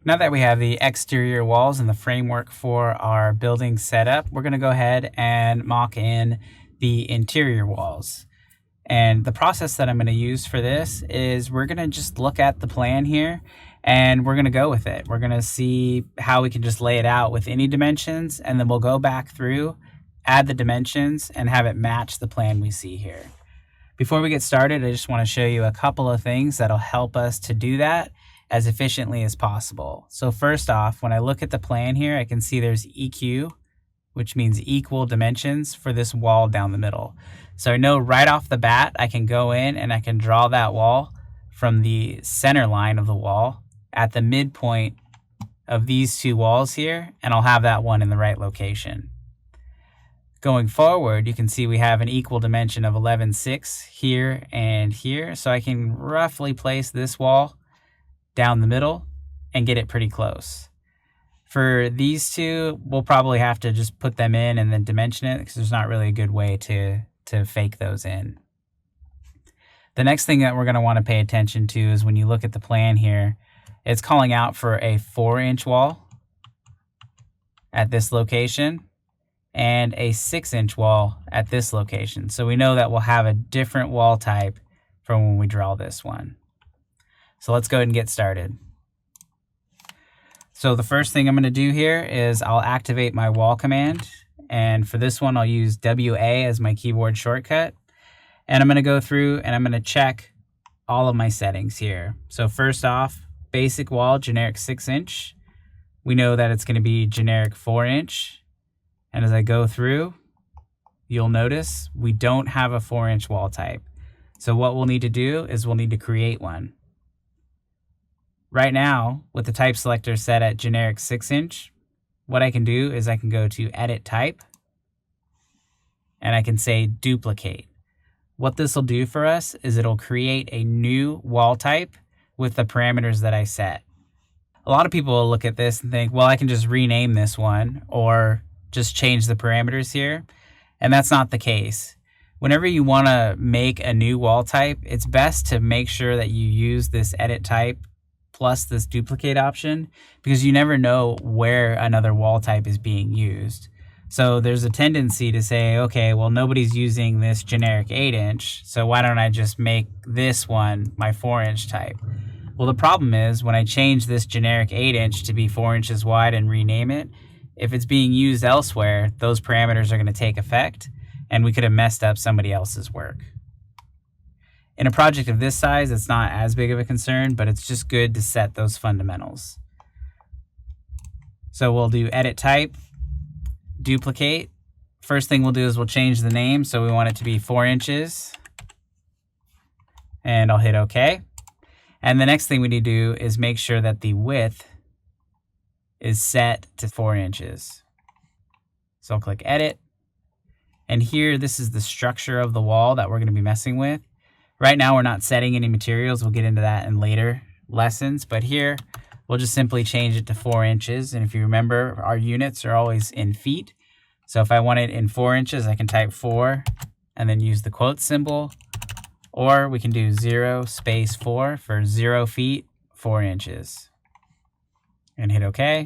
Now that we have the exterior walls and the framework for our building set up, we're going to go ahead and mock in the interior walls. And the process that I'm going to use for this is we're going to just look at the plan here and we're going to go with it. We're going to see how we can just lay it out with any dimensions, and then we'll go back through, add the dimensions, and have it match the plan we see here. Before we get started, I just want to show you a couple of things that'll help us to do that as efficiently as possible. So first off, when I look at the plan here, I can see there's EQ, which means equal dimensions for this wall down the middle. So I know right off the bat, I can go in and I can draw that wall from the center line of the wall at the midpoint of these two walls here, and I'll have that one in the right location. Going forward, you can see we have an equal dimension of 11.6 here and here. So I can roughly place this wall down the middle and get it pretty close. For these two, we'll probably have to just put them in and then dimension it, because there's not really a good way to fake those in. The next thing that we're going to want to pay attention to is when you look at the plan here, it's calling out for a 4-inch wall at this location and a 6-inch wall at this location. So we know that we'll have a different wall type from when we draw this one. So let's go ahead and get started. So the first thing I'm going to do here is I'll activate my wall command. And for this one, I'll use WA as my keyboard shortcut. And I'm going to go through and I'm going to check all of my settings here. So first off, basic wall, generic 6-inch. We know that it's going to be generic 4-inch. And as I go through, you'll notice we don't have a 4-inch wall type. So what we'll need to do is we'll need to create one. Right now, with the type selector set at generic 6-inch, what I can do is I can go to Edit Type, and I can say Duplicate. What this will do for us is it'll create a new wall type with the parameters that I set. A lot of people will look at this and think, well, I can just rename this one or just change the parameters here. And that's not the case. Whenever you want to make a new wall type, it's best to make sure that you use this edit type plus this duplicate option, because you never know where another wall type is being used. So there's a tendency to say, okay, well, nobody's using this generic 8-inch, so why don't I just make this one my 4-inch type? Well, the problem is when I change this generic 8-inch to be 4 inches wide and rename it, if it's being used elsewhere, those parameters are going to take effect, and we could have messed up somebody else's work. In a project of this size, it's not as big of a concern, but it's just good to set those fundamentals. So we'll do Edit Type, Duplicate. First thing we'll do is we'll change the name, so we want it to be 4 inches. And I'll hit OK. And the next thing we need to do is make sure that the width is set to 4 inches. So I'll click Edit. And here, this is the structure of the wall that we're going to be messing with. Right now, we're not setting any materials. We'll get into that in later lessons. But here, we'll just simply change it to 4 inches. And if you remember, our units are always in feet. So if I want it in 4 inches, I can type 4 and then use the quote symbol. Or we can do 0 space 4 for 0 feet, 4 inches. And hit OK,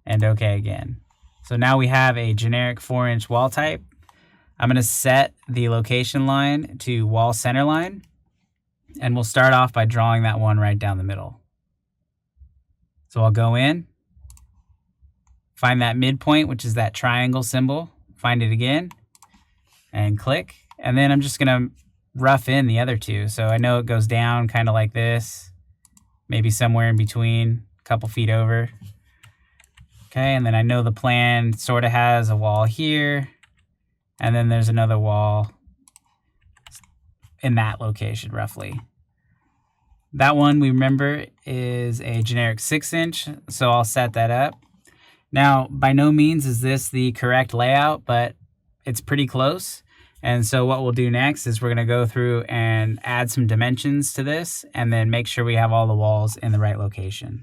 and OK again. So now we have a generic 4-inch wall type. I'm going to set the location line to wall center line, and we'll start off by drawing that one right down the middle. So I'll go in, find that midpoint, which is that triangle symbol, find it again, and click. And then I'm just going to rough in the other two. So I know it goes down kind of like this, maybe somewhere in between, a couple feet over. Okay, and then I know the plan sort of has a wall here, and then there's another wall in that location, roughly. That one, we remember, is a generic 6-inch, so I'll set that up. Now, by no means is this the correct layout, but it's pretty close. And so what we'll do next is we're going to go through and add some dimensions to this, and then make sure we have all the walls in the right location.